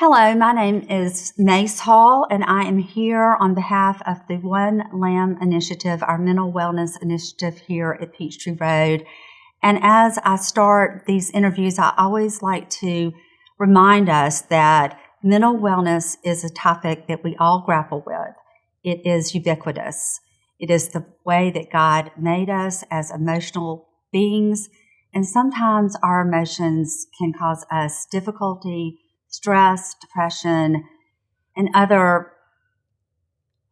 Hello, my name is Mace Hall, and I am here on behalf of the One Lamb Initiative, our mental wellness initiative here at Peachtree Road. And as I start these interviews, I always like to remind us that mental wellness is a topic that we all grapple with. It is ubiquitous. It is the way that God made us as emotional beings, and sometimes our emotions can cause us difficulty, stress, depression, and other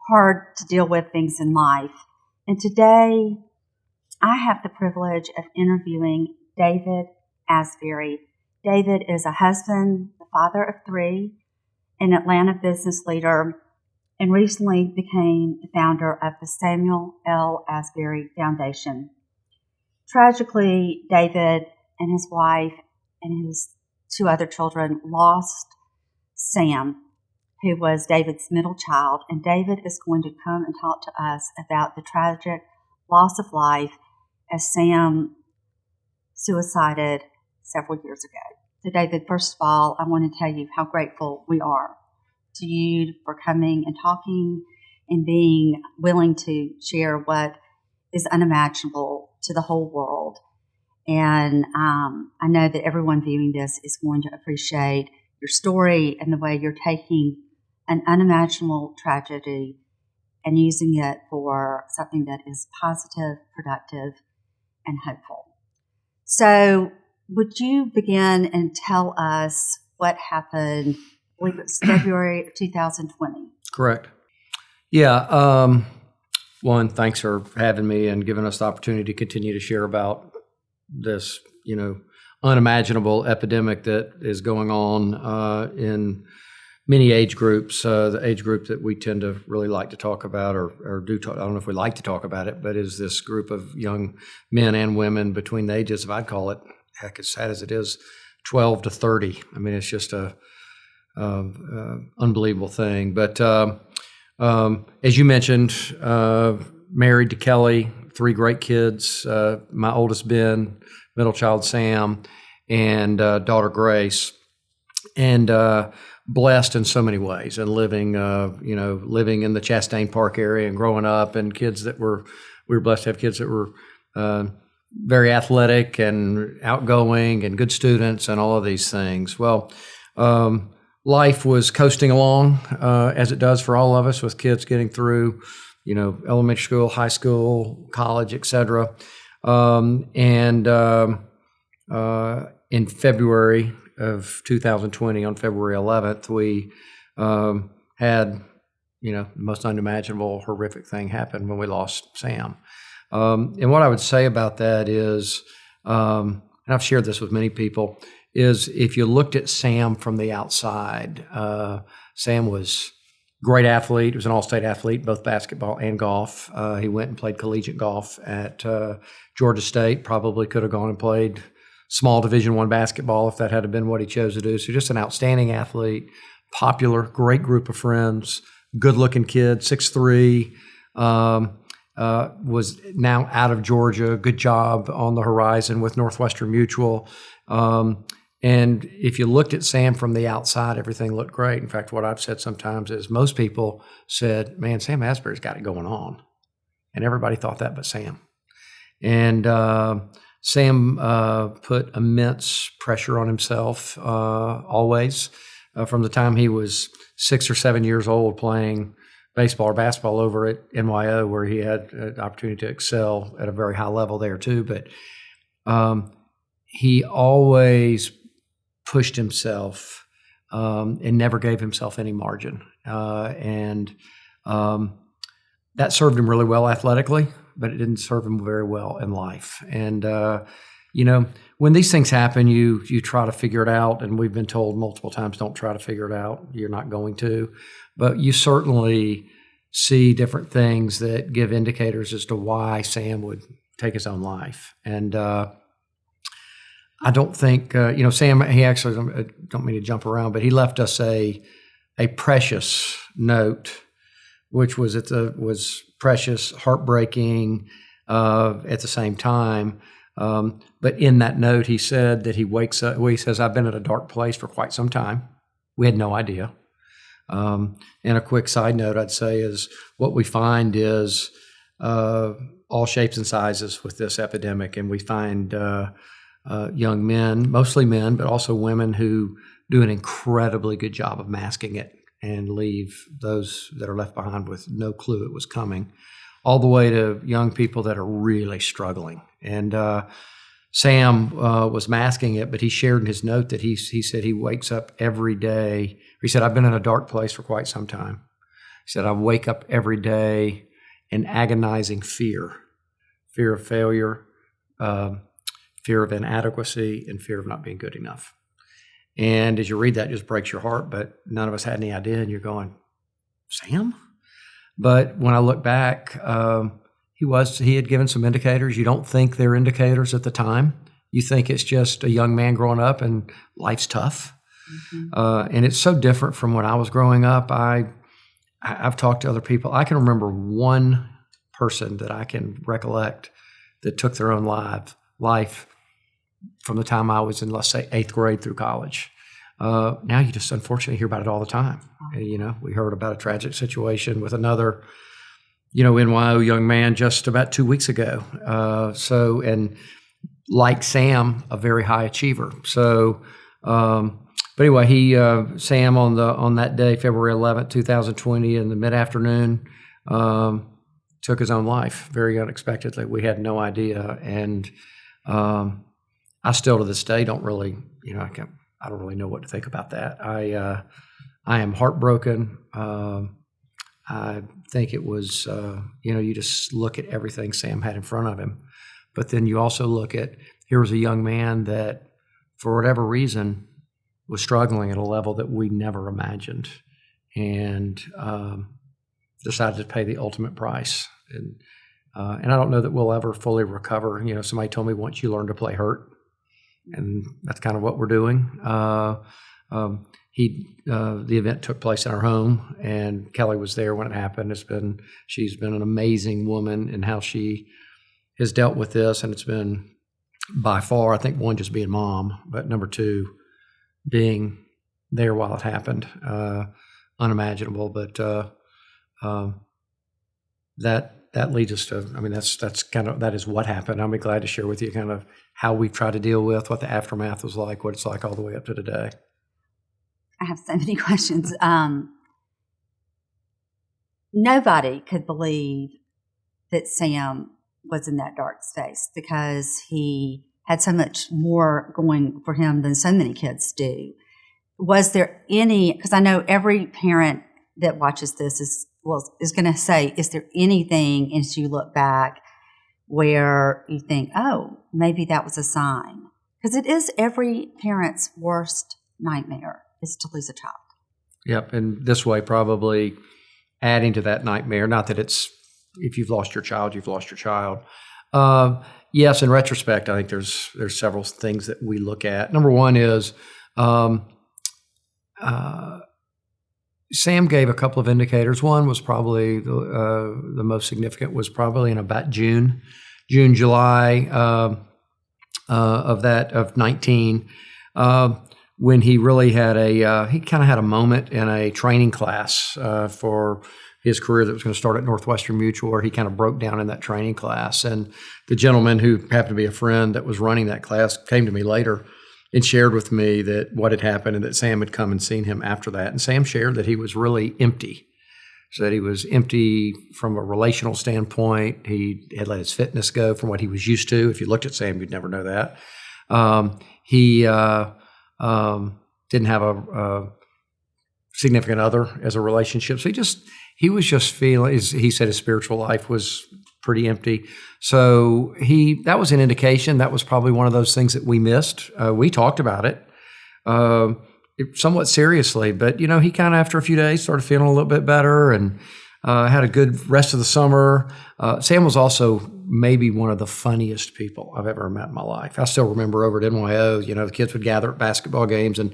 hard to deal with things in life. And today, I have the privilege of interviewing David Asbury. David is a husband, the father of three, an Atlanta business leader, and recently became the founder of the Samuel L. Asbury Foundation. Tragically, David and his wife and his two other children lost Sam, who was David's middle child, and David is going to come and talk to us about the tragic loss of life as Sam suicided several years ago. So David, first of all, I want to tell you how grateful we are to you for coming and talking and being willing to share what is unimaginable to the whole world. And I know that everyone viewing this is going to appreciate your story and the way you're taking an unimaginable tragedy and using it for something that is positive, productive, and hopeful. So would you begin and tell us what happened? I believe it was February of 2020. Correct. Yeah. One, thanks for having me and giving us the opportunity to continue to share about this, unimaginable epidemic that is going on in many age groups. The age group that we tend to really like to talk about, or do talk, I don't know if we like to talk about it, but is this group of young men and women between the ages of, I'd call it, heck, as sad as it is, 12 to 30. I mean, it's just a unbelievable thing. But as you mentioned, married to Kelly, three great kids, my oldest Ben, middle child Sam, and daughter Grace, and blessed in so many ways, and living in the Chastain Park area and growing up, and we were blessed to have kids that were very athletic and outgoing and good students and all of these things. Well, life was coasting along as it does for all of us, with kids getting through elementary school, high school, college, etc. In February of 2020, on February 11th, we had, the most unimaginable, horrific thing happen when we lost Sam. And what I would say about that is, and I've shared this with many people, is if you looked at Sam from the outside, Sam was great athlete. He was an all-state athlete, both basketball and golf. He went and played collegiate golf at Georgia State. Probably could have gone and played small Division I basketball if that had been what he chose to do. So just an outstanding athlete, popular, great group of friends, good-looking kid, 6'3", was now out of Georgia. Good job on the horizon with Northwestern Mutual. And if you looked at Sam from the outside, everything looked great. In fact, what I've said sometimes is most people said, man, Sam Asbury's got it going on. And everybody thought that but Sam. And Sam put immense pressure on himself always from the time he was 6 or 7 years old, playing baseball or basketball over at NYO, where he had an opportunity to excel at a very high level there too. But he always pushed himself and never gave himself any margin. And that served him really well athletically, but it didn't serve him very well in life. And, when these things happen, you try to figure it out. And we've been told multiple times, don't try to figure it out. You're not going to. But you certainly see different things that give indicators as to why Sam would take his own life. And I don't think, Sam, he actually, I don't mean to jump around, but he left us a precious note, which was precious, heartbreaking at the same time. But in that note, he said that he wakes up, he says, I've been at a dark place for quite some time, We had no idea. And a quick side note I'd say is what we find is all shapes and sizes with this epidemic, and we find young men, mostly men, but also women who do an incredibly good job of masking it and leave those that are left behind with no clue it was coming, all the way to young people that are really struggling. And Sam was masking it, but he shared in his note that he said he wakes up every day. He said, I've been in a dark place for quite some time. He said, I wake up every day in agonizing fear of failure, fear of inadequacy, and fear of not being good enough. And as you read that, it just breaks your heart, but none of us had any idea, and you're going, Sam? But when I look back, he had given some indicators. You don't think they're indicators at the time. You think it's just a young man growing up and life's tough. Mm-hmm. And it's so different from when I was growing up. I've talked to other people. I can remember one person that I can recollect that took their own life from the time I was in, let's say, 8th grade through college. Now you just unfortunately hear about it all the time. We heard about a tragic situation with another, NYO young man just about 2 weeks ago. And like Sam, a very high achiever. So, but anyway, Sam on that day, February 11th, 2020, in the mid-afternoon, took his own life very unexpectedly. We had no idea, and I still to this day don't really, I don't really know what to think about that. I am heartbroken. I think it was, you just look at everything Sam had in front of him, but then you also look at, here was a young man that, for whatever reason, was struggling at a level that we never imagined, and decided to pay the ultimate price. And I don't know that we'll ever fully recover. Somebody told me once you learn to play hurt, and that's kind of what we're doing. The event took place in our home, and Kelly was there when it happened. She's been an amazing woman in how she has dealt with this, and it's been by far, I think, one, just being mom, but number two, being there while it happened, unimaginable. But that leads us to, that is what happened. I'll be glad to share with you kind of how we've tried to deal with what the aftermath was like, what it's like all the way up to today. I have so many questions. Nobody could believe that Sam was in that dark space because he had so much more going for him than so many kids do. Was there any, because I know every parent that watches this is going to say, is there anything as you look back where you think, oh, maybe that was a sign? Because it is every parent's worst nightmare is to lose a child. Yep, and this way probably adding to that nightmare, not that it's, if you've lost your child, you've lost your child. Yes, in retrospect, I think there's several things that we look at. Number one is Sam gave a couple of indicators. One was probably the most significant, was probably in about June, July of 19, when he really had he kind of had a moment in a training class for his career that was going to start at Northwestern Mutual, where he kind of broke down in that training class. And the gentleman who happened to be a friend that was running that class came to me later and shared with me that what had happened and that Sam had come and seen him after that. And Sam shared that he was really empty. So that he was empty from a relational standpoint. He had let his fitness go from what he was used to. If you looked at Sam, you'd never know that. He didn't have a significant other as a relationship. So he was just feeling, he said his spiritual life was pretty empty. So that was an indication. That was probably one of those things that we missed. We talked about it somewhat seriously, but he kind of, after a few days, started feeling a little bit better and had a good rest of the summer. Sam was also maybe one of the funniest people I've ever met in my life. I still remember over at NYO, the kids would gather at basketball games, and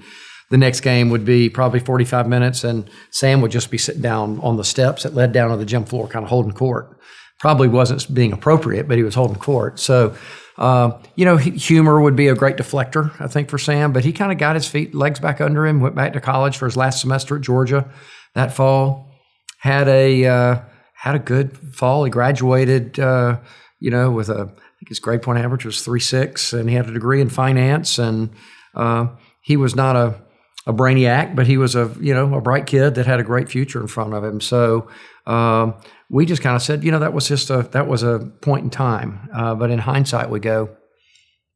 the next game would be probably 45 minutes, and Sam would just be sitting down on the steps that led down to the gym floor, kind of holding court. probably wasn't being appropriate, but he was holding court. So, humor would be a great deflector, I think, for Sam, but he kind of got his legs back under him, went back to college for his last semester at Georgia that fall, had a good fall. He graduated, with I think his grade point average was 3.6, and he had a degree in finance, and he was not a brainiac, but he was a bright kid that had a great future in front of him. So we just kind of said, that was a point in time. But in hindsight, we go,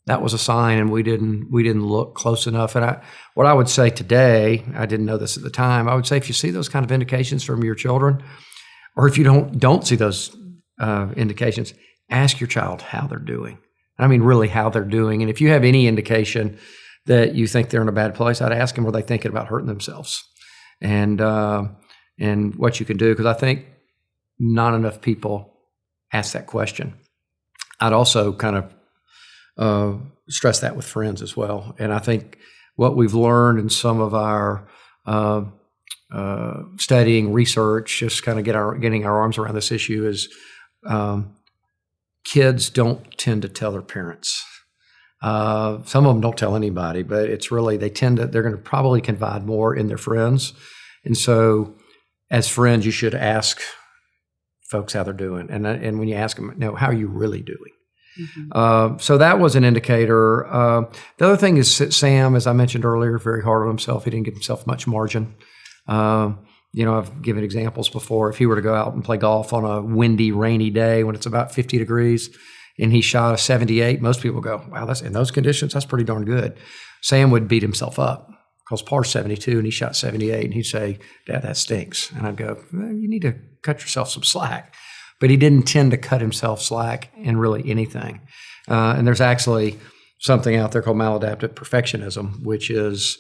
that was a sign, and we didn't look close enough. And what I would say today, I didn't know this at the time, I would say if you see those kind of indications from your children, or if you don't see those indications, ask your child how they're doing. I mean, really how they're doing. And if you have any indication that you think they're in a bad place, I'd ask them, were they thinking about hurting themselves? And what you can do, because I think not enough people ask that question. I'd also kind of stress that with friends as well. And I think what we've learned in some of our studying, research, just kind of getting our arms around this issue is kids don't tend to tell their parents. Some of them don't tell anybody, but it's really, they're going to probably confide more in their friends. And so as friends, you should ask folks how they're doing. And when you ask them, how are you really doing? Mm-hmm. So that was an indicator. The other thing is Sam, as I mentioned earlier, very hard on himself. He didn't give himself much margin. I've given examples before. If he were to go out and play golf on a windy, rainy day when it's about 50 degrees and he shot a 78, most people go, wow, that's in those conditions, that's pretty darn good. Sam would beat himself up because par's 72 and he shot 78, and he'd say, Dad, that stinks. And I'd go, well, you need to cut yourself some slack. But he didn't tend to cut himself slack in really anything. And there's actually something out there called maladaptive perfectionism, which is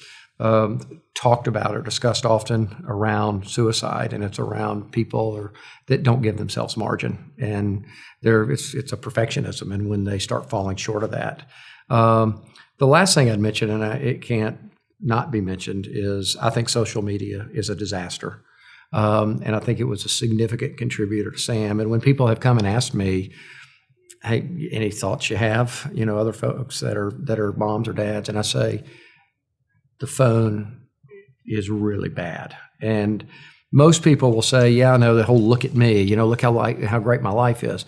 talked about or discussed often around suicide, and it's around people that don't give themselves margin, and it's a perfectionism, and when they start falling short of that. The last thing I'd mention, and it can't not be mentioned, is I think social media is a disaster, and I think it was a significant contributor to Sam. And when people have come and asked me, hey, any thoughts you have, other folks that are moms or dads, and I say, the phone is really bad. And most people will say, yeah, I know the whole look at me, look how great my life is.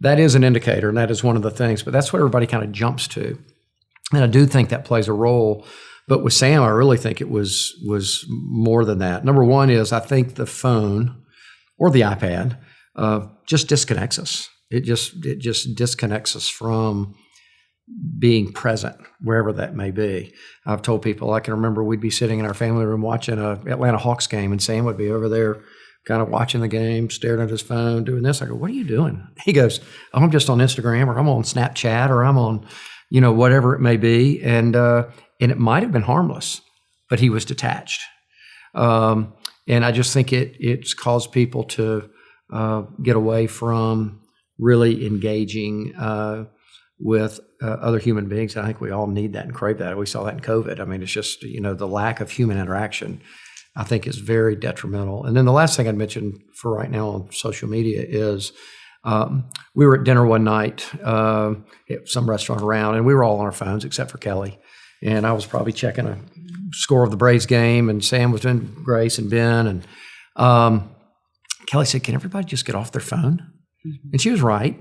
That is an indicator, and that is one of the things, but that's what everybody kind of jumps to. And I do think that plays a role. But with Sam, I really think it was more than that. Number one is I think the phone or the iPad just disconnects us. It just disconnects us from being present, wherever that may be. I've told people, I can remember we'd be sitting in our family room watching a Atlanta Hawks game, and Sam would be over there kind of watching the game, staring at his phone, doing this. I go, what are you doing? He goes, oh, I'm just on Instagram, or I'm on Snapchat, or I'm on, whatever it may be. And it might have been harmless, but he was detached. And I just think it's caused people to get away from really engaging with other human beings. I think we all need that and crave that. We saw that in COVID. I mean, it's just, the lack of human interaction, I think, is very detrimental. And then the last thing I'd mention for right now on social media is we were at dinner one night at some restaurant around, and we were all on our phones except for Kelly. And I was probably checking a score of the Braves game, and Sam was doing Grace and Ben. And Kelly said, can everybody just get off their phone? Mm-hmm. And she was right.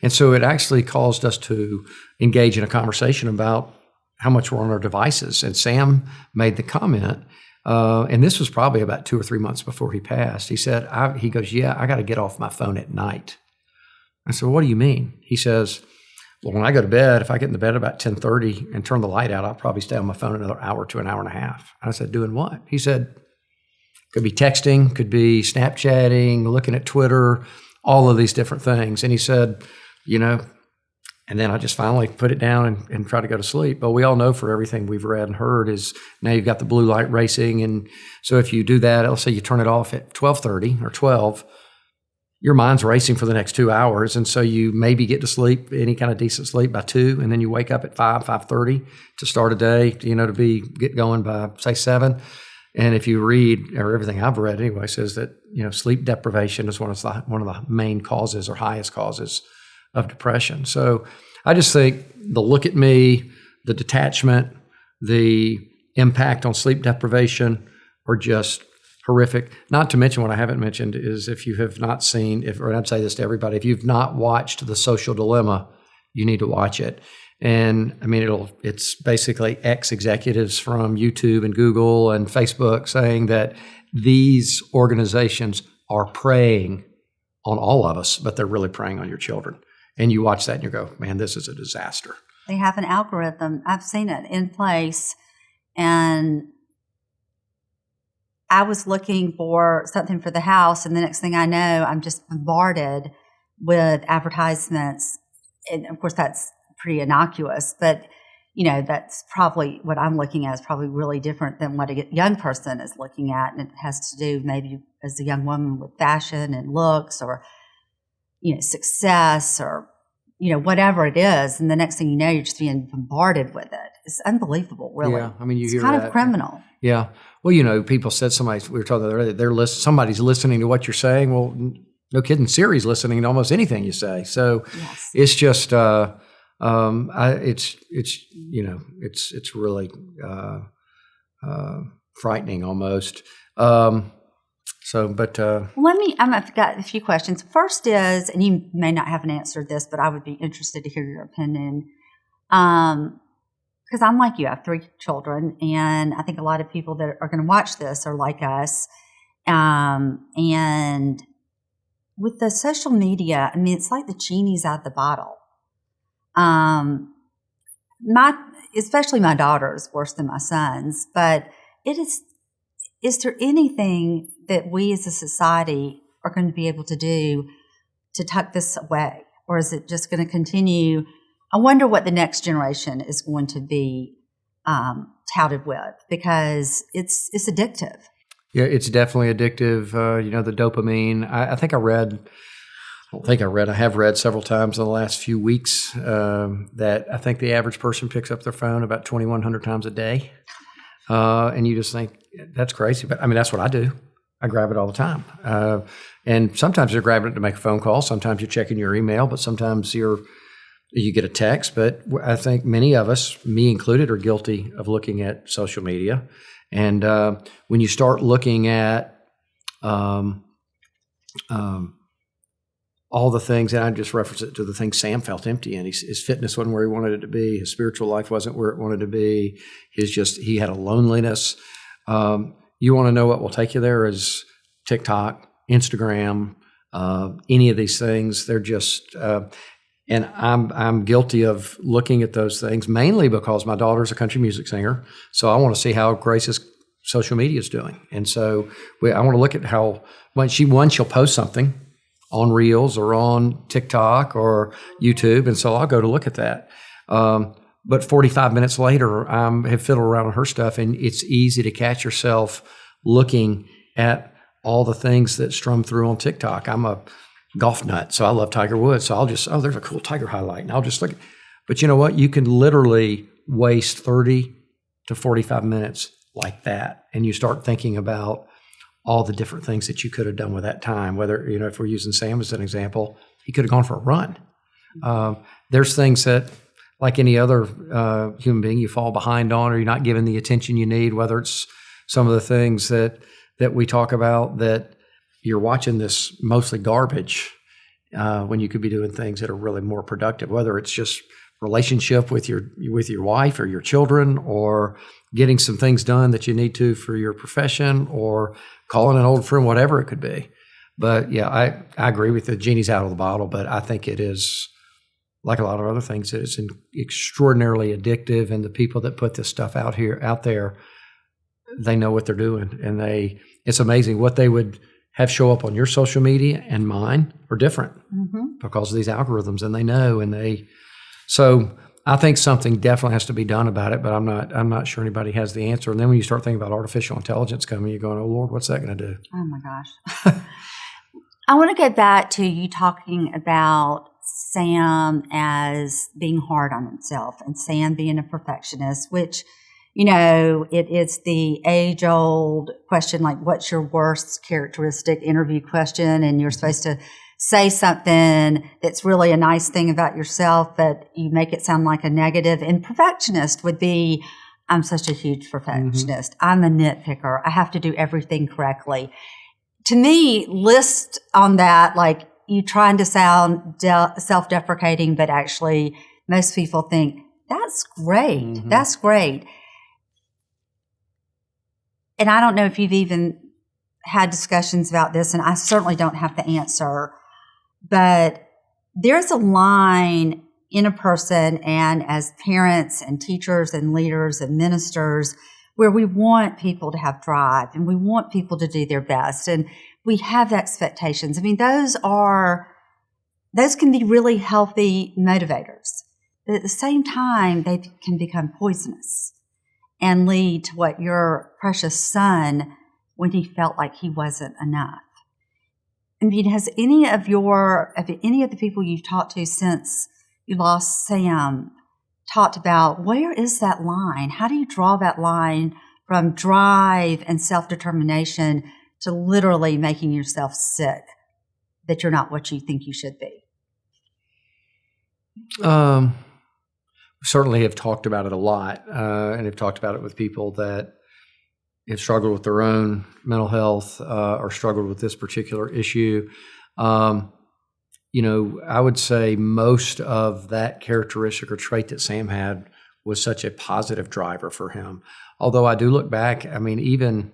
And so it actually caused us to engage in a conversation about how much we're on our devices. And Sam made the comment, and this was probably about 2 or 3 months before he passed. He said, he goes, yeah, I got to get off my phone at night. I said, well, what do you mean? He says, well, when I go to bed, if I get into bed about 10:30 and turn the light out, I'll probably stay on my phone another hour to an hour and a half. And I said, doing what? He said, could be texting, could be Snapchatting, looking at Twitter, all of these different things. And he said, and then I just finally put it down and try to go to sleep. But we all know, for everything we've read and heard, is now you've got the blue light racing. And so if you do that, let's say you turn it off at 12:30 or 12, your mind's racing for the next 2 hours. And so you maybe get to sleep, any kind of decent sleep, by 2, and then you wake up at 5:30 to start a day, to get going by, say, 7. And if you read, or everything I've read anyway, says that sleep deprivation is one of the main causes or highest causes of depression. So I just think the look at me, the detachment, the impact on sleep deprivation are just horrific. Not to mention, what I haven't mentioned is, if you have not seen, or I'd say this to everybody, if you've not watched The Social Dilemma, you need to watch it. And I mean, it's basically ex-executives from YouTube and Google and Facebook saying that these organizations are preying on all of us, but they're really preying on your children. And you watch that and you go, man, this is a disaster. They have an algorithm. I've seen it in place. And I was looking for something for the house, and the next thing I know, I'm just bombarded with advertisements. And of course, that's pretty innocuous, but that's probably what I'm looking at is probably really different than what a young person is looking at. And it has to do maybe as a young woman with fashion and looks, or, success, or, whatever it is. And the next thing you know, you're just being bombarded with it. It's unbelievable, really. Yeah, I mean, it's hear kind that. of criminal. Yeah. Well, people said we were talking earlier, somebody's listening to what you're saying. Well, no kidding, Siri's listening to almost anything you say. So Yes. It's just, it's really frightening almost. I've got a few questions. First is, and you may not have an answer to this, but I would be interested to hear your opinion. Because I'm like you, I have 3 children, and I think a lot of people that are going to watch this are like us. And with the social media, I mean, it's like the genie's out the bottle. Especially my daughter's worse than my son's, but is there anything that we as a society are going to be able to do to tuck this away? Or is it just going to continue? I wonder what the next generation is going to be touted with, because it's addictive. Yeah, it's definitely addictive. The dopamine. I have read several times in the last few weeks that I think the average person picks up their phone about 2,100 times a day. And you just think, that's crazy. But I mean, that's what I do. I grab it all the time. And sometimes you're grabbing it to make a phone call. Sometimes you're checking your email, but sometimes you get a text. But I think many of us, me included, are guilty of looking at social media. And when you start looking at all the things, and I just reference it to the things Sam felt empty in. His fitness wasn't where he wanted it to be. His spiritual life wasn't where it wanted to be. He had a loneliness. You want to know what will take you there is TikTok, Instagram, any of these things. They're just, and I'm guilty of looking at those things mainly because my daughter's a country music singer. So I want to see how Grace's social media is doing. And so I want to look at how, when she'll post something on Reels or on TikTok or YouTube. And so I'll go to look at that. But 45 minutes later, I have fiddled around with her stuff, and it's easy to catch yourself looking at all the things that strum through on TikTok. I'm a golf nut, so I love Tiger Woods. So I'll just, there's a cool Tiger highlight, and I'll just look. But you know what? You can literally waste 30 to 45 minutes like that, and you start thinking about all the different things that you could have done with that time. Whether, if we're using Sam as an example, he could have gone for a run. There's things that, like any other human being, you fall behind on, or you're not given the attention you need, whether it's some of the things that we talk about, that you're watching this mostly garbage when you could be doing things that are really more productive, whether it's just relationship with your wife or your children, or getting some things done that you need to for your profession, or calling an old friend, whatever it could be. But yeah, I agree with the genie's out of the bottle, but I think it is, like a lot of other things, it's extraordinarily addictive, and the people that put this stuff out there, they know what they're doing, and it's amazing what they would have show up on your social media and mine are different because of these algorithms, and they know, so I think something definitely has to be done about it, but I'm not sure anybody has the answer. And then when you start thinking about artificial intelligence coming, you're going, oh Lord, what's that going to do? Oh my gosh. I want to go back to you talking about Sam as being hard on himself, and Sam being a perfectionist, which It is the age-old question, like, what's your worst characteristic interview question? And you're supposed to say something that's really a nice thing about yourself, but you make it sound like a negative. And perfectionist would be, I'm such a huge perfectionist. I'm a nitpicker. I have to do everything correctly. To me, list on that, like, you trying to sound self-deprecating, but actually most people think, that's great. That's great. And I don't know if you've even had discussions about this, and I certainly don't have the answer, but there's a line in a person and as parents and teachers and leaders and ministers where we want people to have drive and we want people to do their best and we have expectations. I mean, those can be really healthy motivators. But at the same time, they can become poisonous and lead to what your precious son, when he felt like he wasn't enough. I mean, has any of the people you've talked to since you lost Sam talked about where is that line? How do you draw that line from drive and self-determination to literally making yourself sick that you're not what you think you should be? Certainly have talked about it a lot, and have talked about it with people that have struggled with their own mental health or struggled with this particular issue. I would say most of that characteristic or trait that Sam had was such a positive driver for him. Although I do look back, I mean, even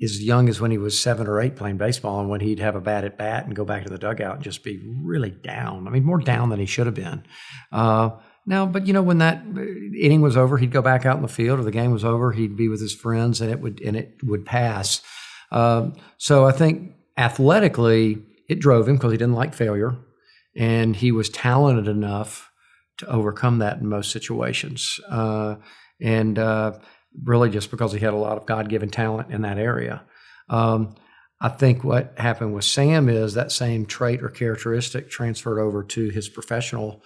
as young as when he was 7 or 8 playing baseball and when he'd have a bad at bat and go back to the dugout and just be really down. I mean, more down than he should have been. But when that inning was over, he'd go back out in the field, or the game was over, he'd be with his friends, and it would pass. So I think athletically, it drove him because he didn't like failure, and he was talented enough to overcome that in most situations. Really just because he had a lot of God-given talent in that area. I think what happened with Sam is that same trait or characteristic transferred over to his professional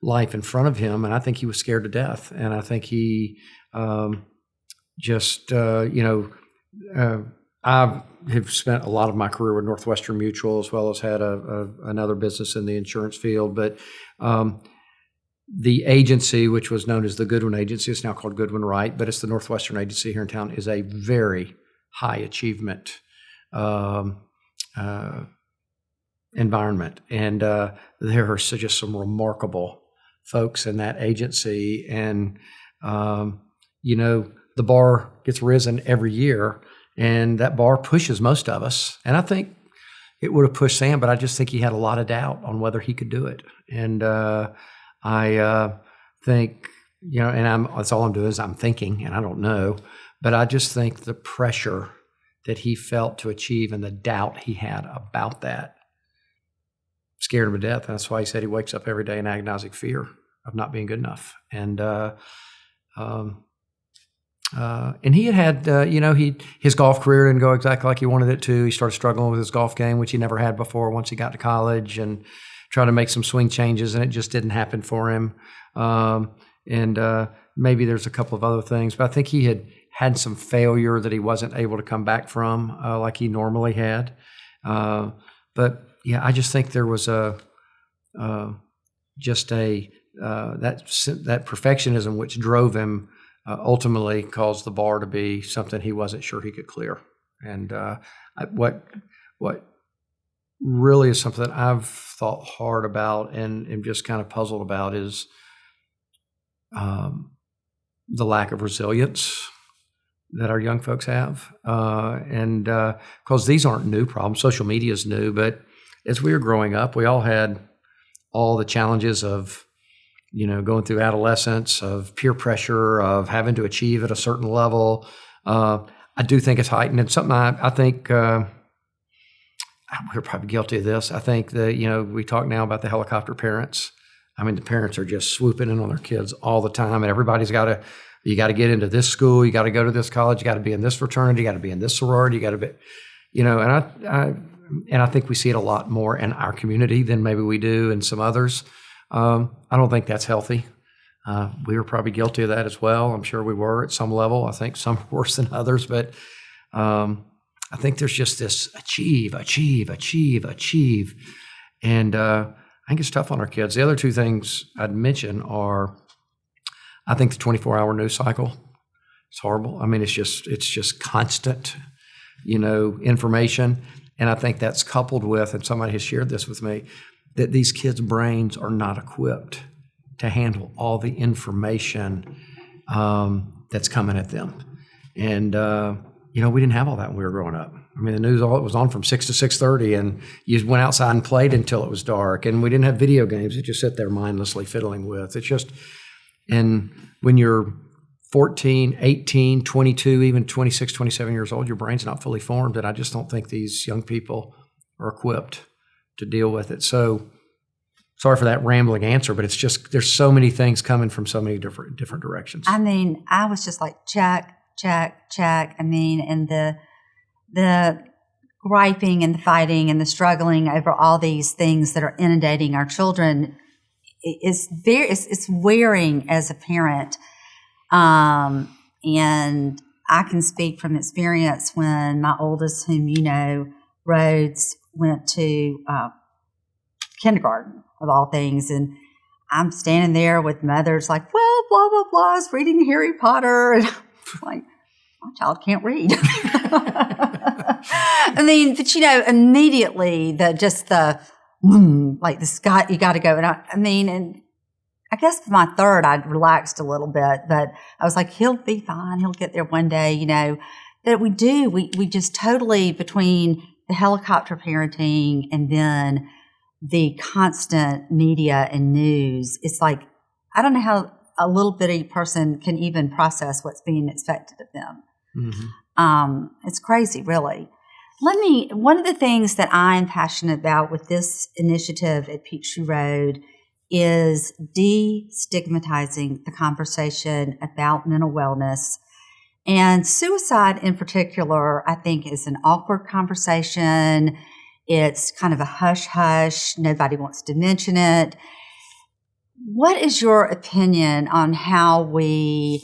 life in front of him, and I think he was scared to death. And I think he I have spent a lot of my career with Northwestern Mutual, as well as had another business in the insurance field. But the agency, which was known as the Goodwin Agency, it's now called Goodwin Wright, but it's the Northwestern Agency here in town, is a very high achievement environment. And there are just some remarkable folks in that agency. And, the bar gets risen every year, and that bar pushes most of us. And I think it would have pushed Sam, but I just think he had a lot of doubt on whether he could do it. And I think, that's all I'm doing is I'm thinking, and I don't know, but I just think the pressure that he felt to achieve and the doubt he had about that scared him to death. And that's why he said he wakes up every day in agonizing fear of not being good enough. And he had his golf career didn't go exactly like he wanted it to. He started struggling with his golf game, which he never had before once he got to college, and tried to make some swing changes, and it just didn't happen for him. Maybe there's a couple of other things, but I think he had some failure that he wasn't able to come back from like he normally had. But yeah, I just think there was that perfectionism which drove him ultimately caused the bar to be something he wasn't sure he could clear. And what really is something that I've thought hard about and am just kind of puzzled about is the lack of resilience that our young folks have. Because these aren't new problems. Social media is new, but as we were growing up, we all had all the challenges of, going through adolescence, of peer pressure, of having to achieve at a certain level. I do think it's heightened. And something I think we're probably guilty of this. I think that, we talk now about the helicopter parents. I mean, the parents are just swooping in on their kids all the time, and everybody's you got to get into this school, you got to go to this college, you got to be in this fraternity, you got to be in this sorority, you got to be, and I think we see it a lot more in our community than maybe we do in some others. I don't think that's healthy. We were probably guilty of that as well. I'm sure we were at some level. I think some worse than others, but I think there's just this achieve. And I think it's tough on our kids. The other two things I'd mention are, I think the 24-hour news cycle is horrible. I mean, it's just constant, information. And I think that's coupled with, and somebody has shared this with me, that these kids' brains are not equipped to handle all the information that's coming at them. And, we didn't have all that when we were growing up. I mean, the news, all it was on from 6 to 6:30, and you went outside and played until it was dark. And we didn't have video games that you sit there mindlessly fiddling with. It's just, and when you're 14, 18, 22, even 26, 27 years old, your brain's not fully formed. And I just don't think these young people are equipped to deal with it. So sorry for that rambling answer, but it's just, there's so many things coming from so many different directions. I mean, I was just like, check. I mean, and the griping and the fighting and the struggling over all these things that are inundating our children is it's wearing as a parent. And I can speak from experience when my oldest, whom you know, Rhodes, went to kindergarten, of all things. And I'm standing there with mothers like, well, blah, blah, blah, I was reading Harry Potter. And I'm like, my child can't read. I mean, but immediately like the sky, you got to go. And and I guess for my third, I'd relaxed a little bit, but I was like, he'll be fine. He'll get there one day, But we do. We just totally, between the helicopter parenting and then the constant media and news, it's like, I don't know how a little bitty person can even process what's being expected of them. Mm-hmm. It's crazy, really. One of the things that I'm passionate about with this initiative at Peachtree Road is destigmatizing the conversation about mental wellness. And suicide in particular, I think, is an awkward conversation. It's kind of a hush-hush. Nobody wants to mention it. What is your opinion on how we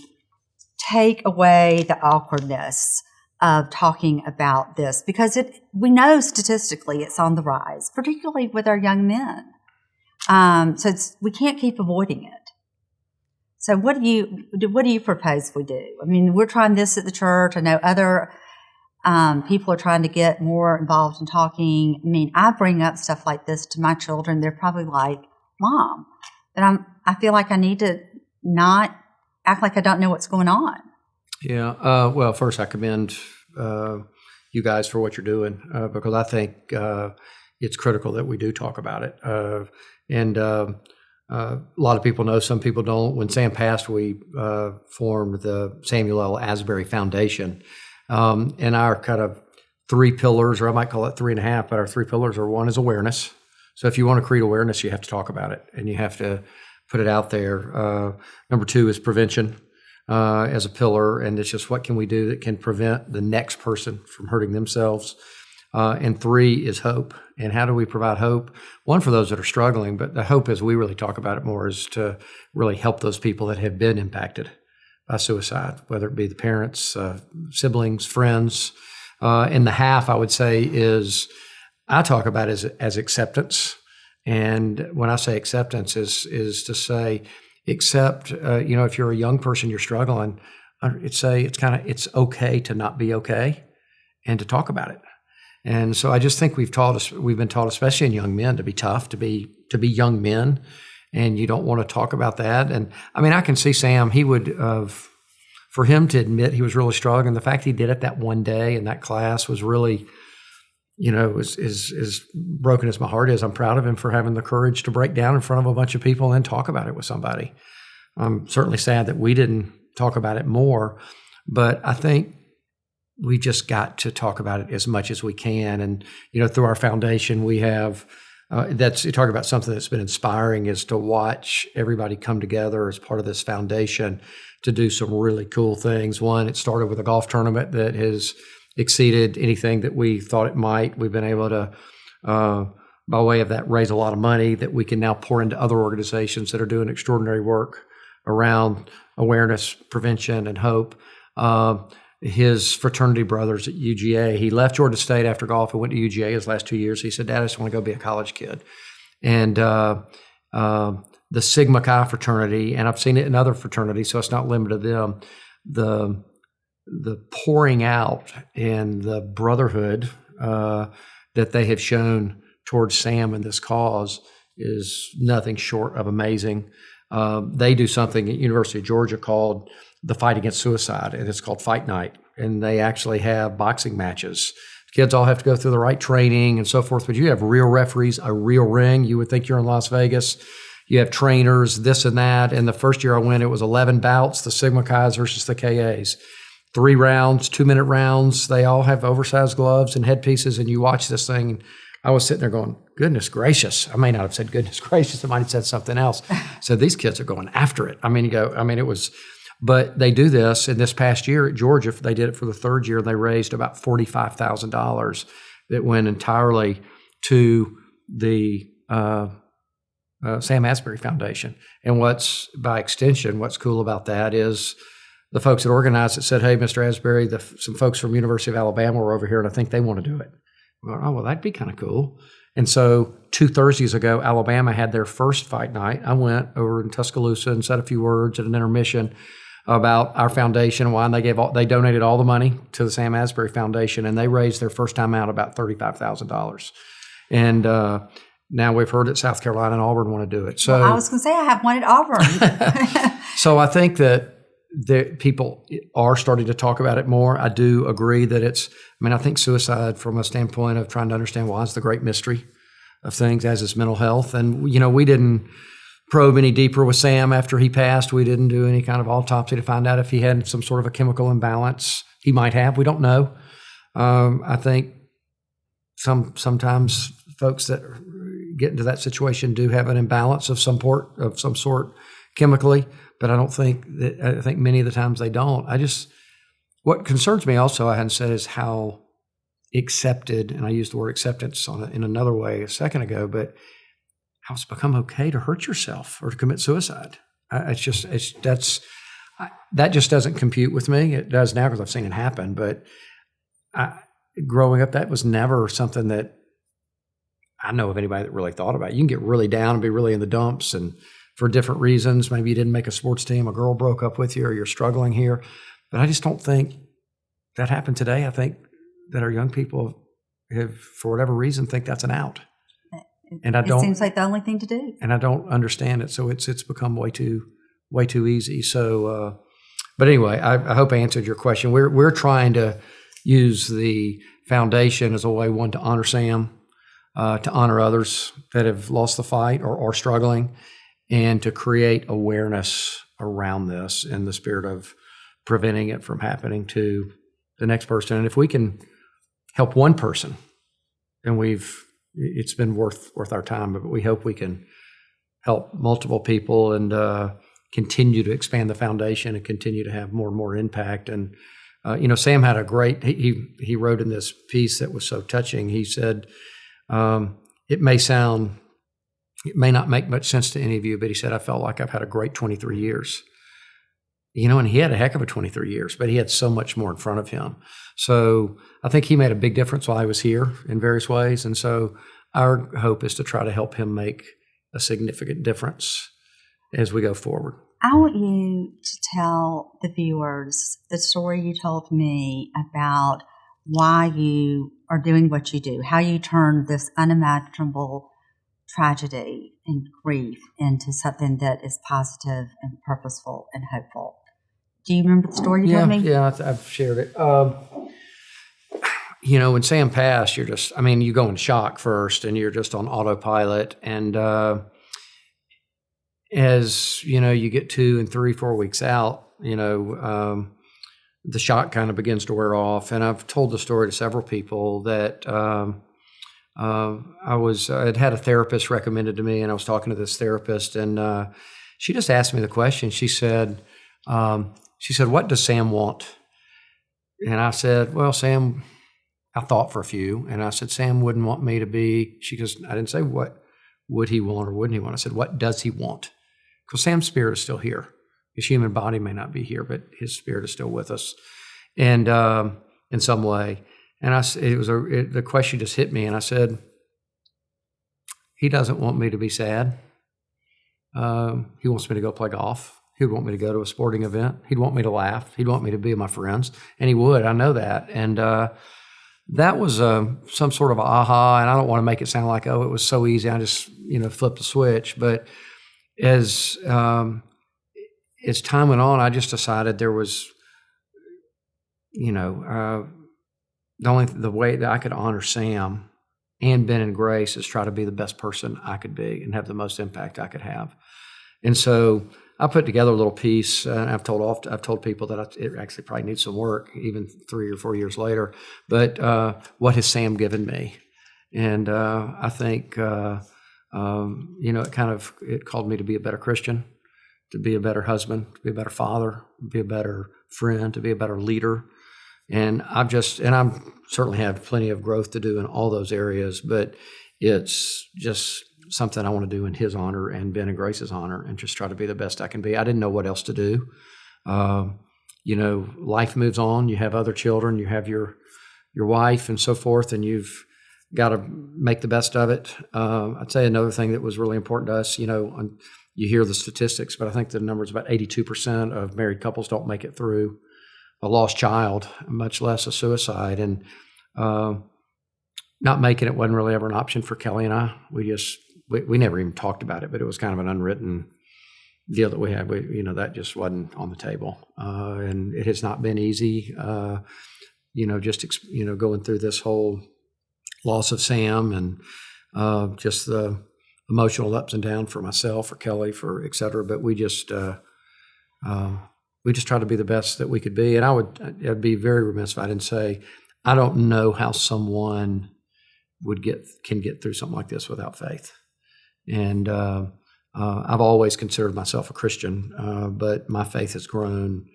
take away the awkwardness of talking about this? Because we know statistically it's on the rise, particularly with our young men. So we can't keep avoiding it. So what do you propose we do? I mean, we're trying this at the church. I know other people are trying to get more involved in talking. I mean, I bring up stuff like this to my children. They're probably like, Mom, but I feel like I need to not act like I don't know what's going on. Yeah. Well, first I commend you guys for what you're doing because I think it's critical that we do talk about it. And a lot of people know, some people don't. When Sam passed, we formed the Samuel L. Asbury Foundation. And our kind of 3 pillars, or I might call it 3.5, but our 3 pillars are: one is awareness. So if you want to create awareness, you have to talk about it and you have to put it out there. Number 2 is prevention as a pillar. And it's just, what can we do that can prevent the next person from hurting themselves? And 3 is hope. And how do we provide hope? One, for those that are struggling, but the hope, as we really talk about it more, is to really help those people that have been impacted by suicide, whether it be the parents, siblings, friends. And the half, I would say, is I talk about as acceptance. And when I say acceptance is to say, accept, if you're a young person, you're struggling, it's okay to not be okay and to talk about it. And so I just think we've been taught, especially in young men, to be tough, to be young men, and you don't want to talk about that. And I mean, I can see Sam, he would, for him to admit he was really struggling, the fact he did it that one day in that class was really, as broken as my heart is. I'm proud of him for having the courage to break down in front of a bunch of people and then talk about it with somebody. I'm certainly sad that we didn't talk about it more, but I think we just got to talk about it as much as we can. And, through our foundation, we have, you talk about something that's been inspiring, is to watch everybody come together as part of this foundation to do some really cool things. One, it started with a golf tournament that has exceeded anything that we thought it might. We've been able to, by way of that, raise a lot of money that we can now pour into other organizations that are doing extraordinary work around awareness, prevention, and hope. His fraternity brothers at UGA, he left Georgia State after golf and went to UGA his last 2 years. He said, Dad, I just want to go be a college kid. And the Sigma Chi fraternity, and I've seen it in other fraternities, so it's not limited to them, the pouring out and the brotherhood that they have shown towards Sam and this cause is nothing short of amazing. They do something at University of Georgia called the Fight Against Suicide, and it's called Fight Night. And they actually have boxing matches. Kids all have to go through the right training and so forth, but you have real referees, a real ring. You would think you're in Las Vegas. You have trainers, this and that. And the first year I went, it was 11 bouts, the Sigma Chi's versus the KAs. 3 rounds, 2-minute rounds. They all have oversized gloves and headpieces, and you watch this thing. And I was sitting there going, goodness gracious. I may not have said goodness gracious. I might have said something else. So these kids are going after it. But they do this. In this past year at Georgia, they did it for the 3rd year. They raised about $45,000 that went entirely to the Sam Asbury Foundation. And by extension, what's cool about that is the folks that organized it said, hey, Mr. Asbury, some folks from University of Alabama were over here, and I think they want to do it. Well, that'd be kind of cool. And so 2 Thursdays ago, Alabama had their first fight night. I went over in Tuscaloosa and said a few words at an intermission about our foundation and why, and they donated all the money to the Sam Asbury Foundation, and they raised their first time out about $35,000. And now we've heard that South Carolina and Auburn want to do it. So I was going to say I have one at Auburn. So I think that people are starting to talk about it more. I do agree that I think suicide from a standpoint of trying to understand why is the great mystery of things, as is mental health. And, we didn't probe any deeper with Sam after he passed. We didn't do any kind of autopsy to find out if he had some sort of a chemical imbalance. He might have. We don't know. I think sometimes folks that get into that situation do have an imbalance of some sort chemically, but I think many of the times they don't. What concerns me also, I hadn't said, is how accepted, and I used the word acceptance in another way a second ago, but how it's become okay to hurt yourself or to commit suicide. That just doesn't compute with me. It does now because I've seen it happen, but growing up, that was never something that I know of anybody that really thought about. You can get really down and be really in the dumps, and for different reasons. Maybe you didn't make a sports team, a girl broke up with you, or you're struggling here. But I just don't think that happened today. I think that our young people have, for whatever reason, think that's an out. And it seems like the only thing to do. And I don't understand it. So it's become way too easy. So, but anyway, I hope I answered your question. We're trying to use the foundation as a way, one, to honor Sam, to honor others that have lost the fight or are struggling, and to create awareness around this in the spirit of preventing it from happening to the next person. And if we can help one person, then it's been worth our time. But we hope we can help multiple people and continue to expand the foundation and continue to have more and more impact. And Sam had a great. He wrote in this piece that was so touching. He said, "It may not make much sense to any of you, but he said, I felt like I've had a great 23 years. And he had a heck of a 23 years, but he had so much more in front of him. So I think he made a big difference while I was here in various ways. And so our hope is to try to help him make a significant difference as we go forward. I want you to tell the viewers the story you told me about why you are doing what you do, how you turned this unimaginable tragedy and grief into something that is positive and purposeful and hopeful. Do you remember the story you told me? Yeah, I've shared it. When Sam passed, you go in shock first, and you're just on autopilot. And as you get 2 and 3, 4 weeks out, the shock kind of begins to wear off. And I've told the story to several people that I'd had a therapist recommended to me, and I was talking to this therapist, and she just asked me the question. She said, what does Sam want? And I said, well, Sam, I thought for a few, and I said, Sam wouldn't want me to be, she goes, I didn't say what would he want or wouldn't he want. I said, what does he want? Because Sam's spirit is still here. His human body may not be here, but his spirit is still with us, and in some way. And the question just hit me, and I said, he doesn't want me to be sad. He wants me to go play golf. He'd want me to go to a sporting event. He'd want me to laugh. He'd want me to be with my friends, and he would. I know that. And that was some sort of aha. And I don't want to make it sound like, it was so easy. I just flipped the switch. But as time went on, I just decided there was, the way that I could honor Sam and Ben and Grace is try to be the best person I could be and have the most impact I could have. And so I put together a little piece, and I've told people that it actually probably needs some work, even 3 or 4 years later. But what has Sam given me? And I think it called me to be a better Christian, to be a better husband, to be a better father, to be a better friend, to be a better leader. And I certainly have plenty of growth to do in all those areas, but it's just something I want to do in his honor and Ben and Grace's honor, and just try to be the best I can be. I didn't know what else to do. Life moves on. You have other children, you have your wife and so forth, and you've got to make the best of it. I'd say another thing that was really important to us, you hear the statistics, but I think the number is about 82% of married couples don't make it through a lost child, much less a suicide. And not making it wasn't really ever an option for Kelly and I. We never even talked about it, but it was kind of an unwritten deal that we had. That just wasn't on the table. And it has not been easy, going through this whole loss of Sam and just the emotional ups and downs for myself, for Kelly, for et cetera. But we just try to be the best that we could be. And I'd be very remiss if I didn't say, I don't know how someone can get through something like this without faith. And I've always considered myself a Christian, but my faith has grown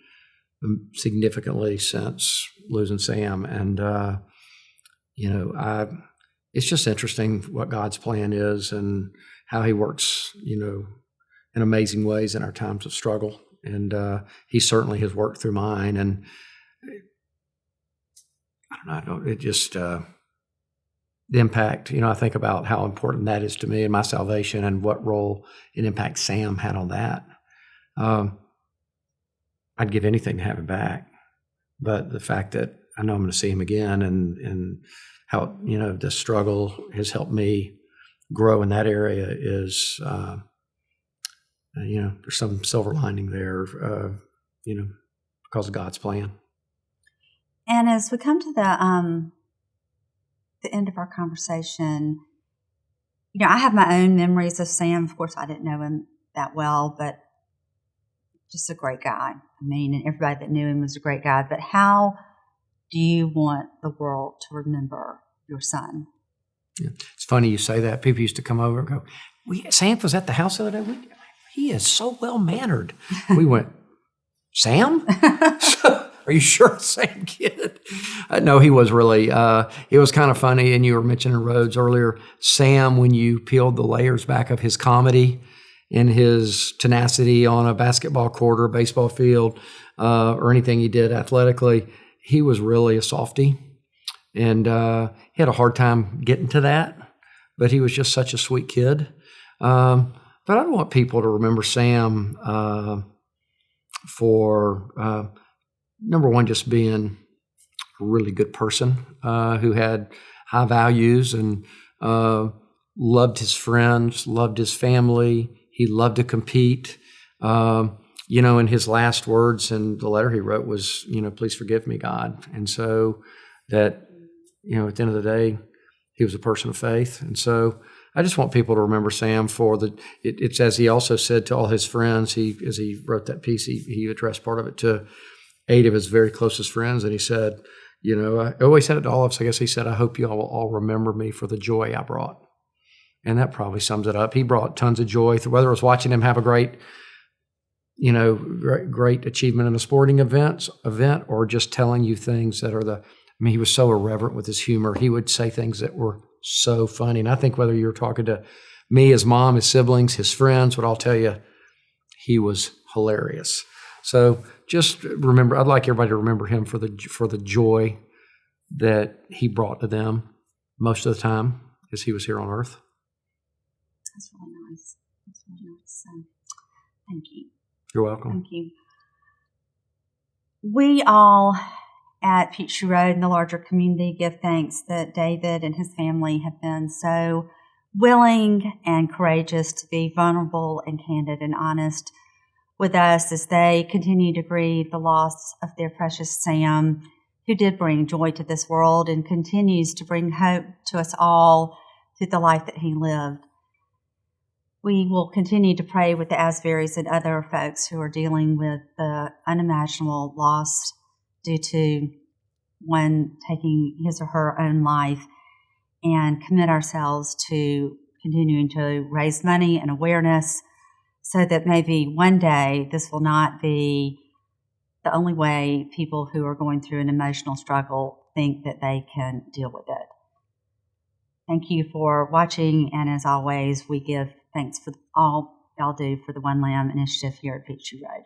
significantly since losing Sam. And it's just interesting what God's plan is and how He works, in amazing ways in our times of struggle. And He certainly has worked through mine. And the impact, I think about how important that is to me and my salvation, and what role and impact Sam had on that. I'd give anything to have him back. But the fact that I know I'm going to see him again, and how, the struggle has helped me grow in that area is, there's some silver lining there, because of God's plan. And as we come to the end of our conversation, I have my own memories of Sam. Of course, I didn't know him that well, but just a great guy. And everybody that knew him was a great guy. But how do you want the world to remember your son? Yeah. It's funny you say that. People used to come over and go, Sam was at the house the other day. He is so well-mannered. We went, Sam? Are you sure it's the same kid? No, he was really, it was kind of funny. And you were mentioning Rhodes earlier. Sam, when you peeled the layers back of his comedy and his tenacity on a basketball court or a baseball field, or anything he did athletically, he was really a softie. And he had a hard time getting to that, but he was just such a sweet kid. But I want people to remember Sam for, number one, just being a really good person who had high values and loved his friends, loved his family. He loved to compete. And his last words in the letter he wrote was, please forgive me, God. And so that, at the end of the day, he was a person of faith. And so I just want people to remember Sam for it's as he also said to all his friends, as he wrote that piece, he addressed part of it to 8 of his very closest friends. And he said, I always said it to all of us, I guess he said, I hope you all remember me for the joy I brought. And that probably sums it up. He brought tons of joy, whether it was watching him have a great achievement in a sporting event, or just telling you things that are he was so irreverent with his humor. He would say things that were so funny. And I think whether you're talking to me, his mom, his siblings, his friends would all tell you he was hilarious. So just remember, I'd like everybody to remember him for the joy that he brought to them most of the time as he was here on earth. That's really nice. That's really nice. So, thank you. You're welcome. Thank you. We all at Peachtree Road and the larger community give thanks that David and his family have been so willing and courageous to be vulnerable and candid and honest with us as they continue to grieve the loss of their precious Sam, who did bring joy to this world and continues to bring hope to us all through the life that he lived. We will continue to pray with the Asburys and other folks who are dealing with the unimaginable loss due to one taking his or her own life, and commit ourselves to continuing to raise money and awareness so that maybe one day this will not be the only way people who are going through an emotional struggle think that they can deal with it. Thank you for watching, and as always, we give thanks for all y'all do for the One Lamb Initiative here at Peachtree Road.